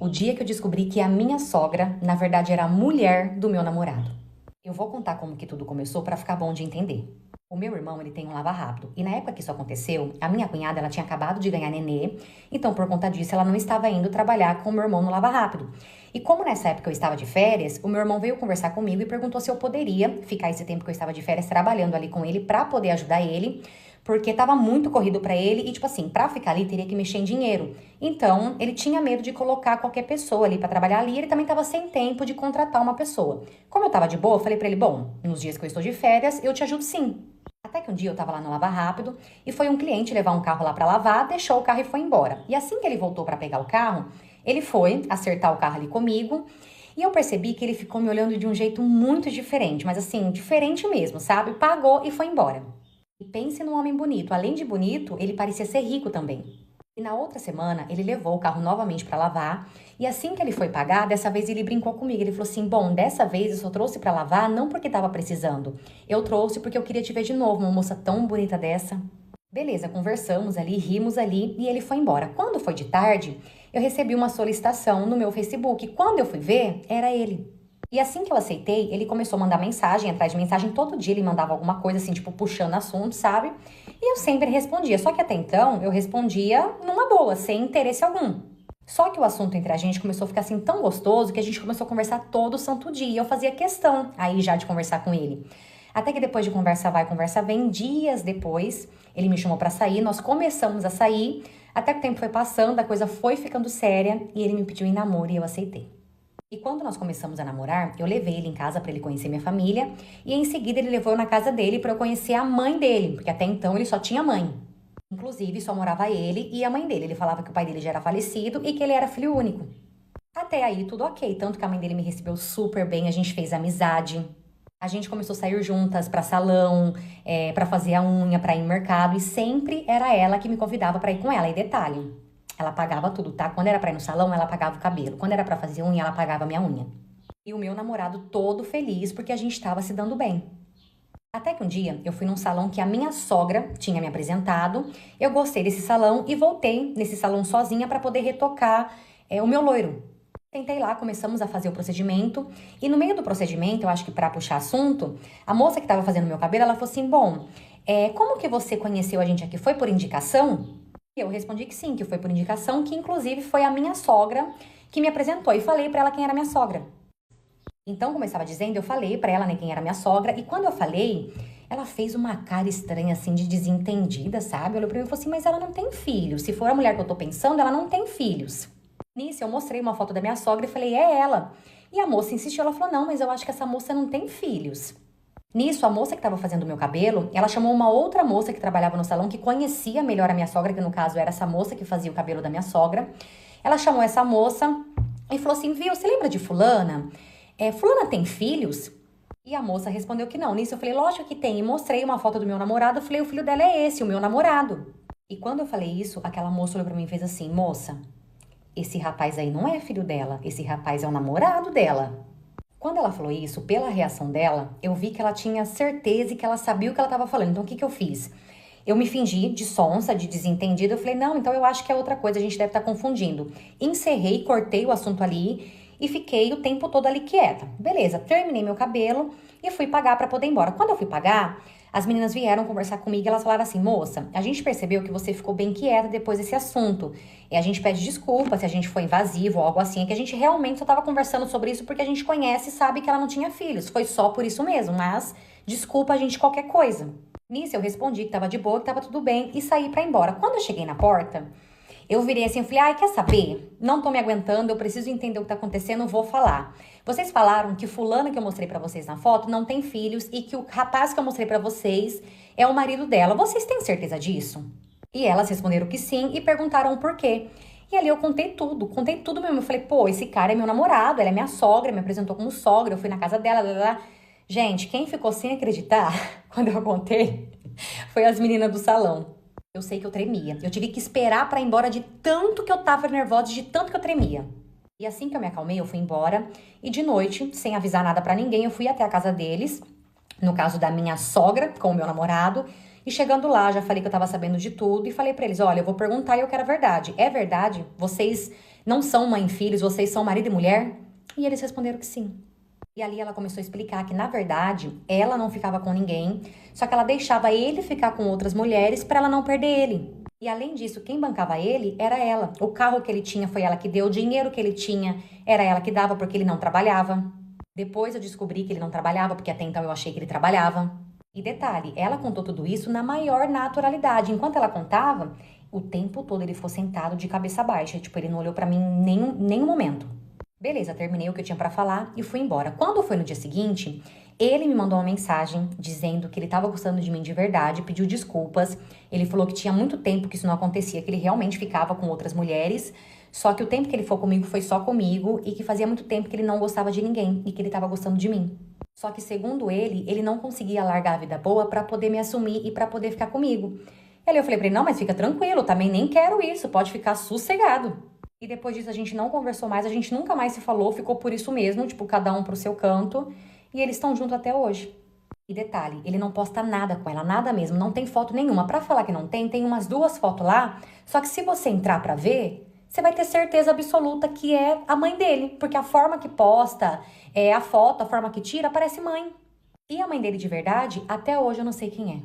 O dia que eu descobri que a minha sogra, na verdade, era a mulher do meu namorado. Eu vou contar como que tudo começou para ficar bom de entender. O meu irmão, ele tem um lava rápido. E na época que isso aconteceu, a minha cunhada, ela tinha acabado de ganhar nenê. Então, por conta disso, ela não estava indo trabalhar com o meu irmão no lava rápido. E como nessa época eu estava de férias, o meu irmão veio conversar comigo e perguntou se eu poderia ficar esse tempo que eu estava de férias trabalhando ali com ele para poder ajudar ele, porque tava muito corrido pra ele e, tipo assim, pra ficar ali teria que mexer em dinheiro. Então, ele tinha medo de colocar qualquer pessoa ali pra trabalhar ali e ele também tava sem tempo de contratar uma pessoa. Como eu tava de boa, eu falei pra ele, bom, nos dias que eu estou de férias, eu te ajudo sim. Até que um dia eu tava lá no Lava Rápido e foi um cliente levar um carro lá pra lavar, deixou o carro e foi embora. E assim que ele voltou pra pegar o carro, ele foi acertar o carro ali comigo e eu percebi que ele ficou me olhando de um jeito muito diferente, mas assim, diferente mesmo, sabe? Pagou e foi embora. E pense num homem bonito. Além de bonito, ele parecia ser rico também. E na outra semana, ele levou o carro novamente para lavar. E assim que ele foi pagar, dessa vez ele brincou comigo. Ele falou assim: bom, dessa vez eu só trouxe para lavar não porque estava precisando. Eu trouxe porque eu queria te ver de novo, uma moça tão bonita dessa. Beleza, conversamos ali, rimos ali e ele foi embora. Quando foi de tarde, eu recebi uma solicitação no meu Facebook. Quando eu fui ver, era ele. E assim que eu aceitei, ele começou a mandar mensagem atrás de mensagem. Todo dia ele mandava alguma coisa assim, tipo, puxando assunto, sabe? E eu sempre respondia. Só que até então, eu respondia numa boa, sem interesse algum. Só que o assunto entre a gente começou a ficar assim tão gostoso que a gente começou a conversar todo santo dia. E eu fazia questão aí já de conversar com ele. Até que depois de conversa vai, conversa vem, dias depois, ele me chamou pra sair, nós começamos a sair. Até que o tempo foi passando, a coisa foi ficando séria e ele me pediu em namoro e eu aceitei. E quando nós começamos a namorar, eu levei ele em casa para ele conhecer minha família e em seguida ele levou eu na casa dele para eu conhecer a mãe dele, porque até então ele só tinha mãe. Inclusive, só morava ele e a mãe dele. Ele falava que o pai dele já era falecido e que ele era filho único. Até aí, tudo ok. Tanto que a mãe dele me recebeu super bem, a gente fez amizade. A gente começou a sair juntas para salão, para fazer a unha, para ir no mercado e sempre era ela que me convidava para ir com ela. E detalhe, ela pagava tudo, tá? Quando era pra ir no salão, ela pagava o cabelo. Quando era pra fazer unha, ela pagava a minha unha. E o meu namorado todo feliz porque a gente tava se dando bem. Até que um dia eu fui num salão que a minha sogra tinha me apresentado. Eu gostei desse salão e voltei nesse salão sozinha pra poder retocar o meu loiro. Tentei lá, começamos a fazer o procedimento. E no meio do procedimento, eu acho que pra puxar assunto, a moça que tava fazendo meu cabelo, ela falou assim: bom, como que você conheceu a gente aqui? Foi por indicação? Eu respondi que sim, que foi por indicação, que inclusive foi a minha sogra que me apresentou. E falei pra ela quem era minha sogra. Então, como eu estava dizendo, eu falei pra ela, né, quem era minha sogra. E quando eu falei, ela fez uma cara estranha, assim, de desentendida, sabe? Olhou pra mim e falou assim, mas ela não tem filhos. Se for a mulher que eu tô pensando, ela não tem filhos. Nisso, eu mostrei uma foto da minha sogra e falei, é ela. E a moça insistiu, ela falou, não, mas eu acho que essa moça não tem filhos. Nisso, a moça que estava fazendo o meu cabelo, ela chamou uma outra moça que trabalhava no salão, que conhecia melhor a minha sogra, que no caso era essa moça que fazia o cabelo da minha sogra. Ela chamou essa moça e falou assim, viu, você lembra de fulana? Fulana tem filhos? E a moça respondeu que não. Nisso eu falei, lógico que tem. E mostrei uma foto do meu namorado, eu falei, o filho dela é esse, o meu namorado. E quando eu falei isso, aquela moça olhou pra mim e fez assim, moça, esse rapaz aí não é filho dela, esse rapaz é o namorado dela. Quando ela falou isso, pela reação dela, eu vi que ela tinha certeza e que ela sabia o que ela estava falando. Então, o que que eu fiz? Eu me fingi de sonsa, de desentendida. Eu falei, não, então eu acho que é outra coisa, a gente deve estar confundindo. Encerrei, cortei o assunto ali e fiquei o tempo todo ali quieta. Beleza, terminei meu cabelo e fui pagar para poder ir embora. Quando eu fui pagar, as meninas vieram conversar comigo e elas falaram assim, moça, a gente percebeu que você ficou bem quieta depois desse assunto. E a gente pede desculpa se a gente foi invasivo ou algo assim. É que a gente realmente só tava conversando sobre isso porque a gente conhece e sabe que ela não tinha filhos. Foi só por isso mesmo, mas desculpa a gente qualquer coisa. Nisso eu respondi que tava de boa, que tava tudo bem e saí pra ir embora. Quando eu cheguei na porta, eu virei assim e falei, ai, quer saber? Não tô me aguentando, eu preciso entender o que tá acontecendo, vou falar. Vocês falaram que fulana que eu mostrei pra vocês na foto não tem filhos e que o rapaz que eu mostrei pra vocês é o marido dela. Vocês têm certeza disso? E elas responderam que sim e perguntaram o porquê. E ali eu contei tudo mesmo. Eu falei, pô, esse cara é meu namorado, ela é minha sogra, me apresentou como sogra, eu fui na casa dela, blá, blá, blá. Gente, quem ficou sem acreditar quando eu contei foi as meninas do salão. Eu sei que eu tremia. Eu tive que esperar pra ir embora de tanto que eu tava nervosa, de tanto que eu tremia. E assim que eu me acalmei, eu fui embora. E de noite, sem avisar nada pra ninguém, eu fui até a casa deles. No caso da minha sogra, com o meu namorado. E chegando lá, já falei que eu tava sabendo de tudo. E falei pra eles, olha, eu vou perguntar e eu quero a verdade. É verdade? Vocês Não são mãe e filhos, vocês são marido e mulher? E eles responderam que sim. E ali ela começou a explicar que, na verdade, ela não ficava com ninguém, só que ela deixava ele ficar com outras mulheres para ela não perder ele. E além disso, quem bancava ele era ela. O carro que ele tinha foi ela que deu, o dinheiro que ele tinha era ela que dava porque ele não trabalhava. Depois eu descobri que ele não trabalhava, porque até então eu achei que ele trabalhava. E detalhe, ela contou tudo isso na maior naturalidade. Enquanto ela contava, o tempo todo ele ficou sentado de cabeça baixa. Tipo, ele não olhou pra mim em nenhum momento. Beleza, terminei o que eu tinha pra falar e fui embora. Quando foi no dia seguinte, ele me mandou uma mensagem dizendo que ele tava gostando de mim de verdade, pediu desculpas. Ele falou que tinha muito tempo que isso não acontecia, que ele realmente ficava com outras mulheres. Só que o tempo que ele foi comigo foi só comigo e que fazia muito tempo que ele não gostava de ninguém e que ele tava gostando de mim. Só que, segundo ele não conseguia largar a vida boa pra poder me assumir e pra poder ficar comigo. E aí eu falei pra ele, não, mas fica tranquilo, também nem quero isso, pode ficar sossegado. E depois disso a gente não conversou mais, a gente nunca mais se falou, ficou por isso mesmo, tipo, cada um pro seu canto. E eles estão juntos até hoje. E detalhe, ele não posta nada com ela, nada mesmo, não tem foto nenhuma. Pra falar que não tem, tem umas 2 fotos lá, só que se você entrar pra ver, você vai ter certeza absoluta que é a mãe dele, porque a forma que posta, a foto, a forma que tira, parece mãe. E a mãe dele de verdade, até hoje eu não sei quem é.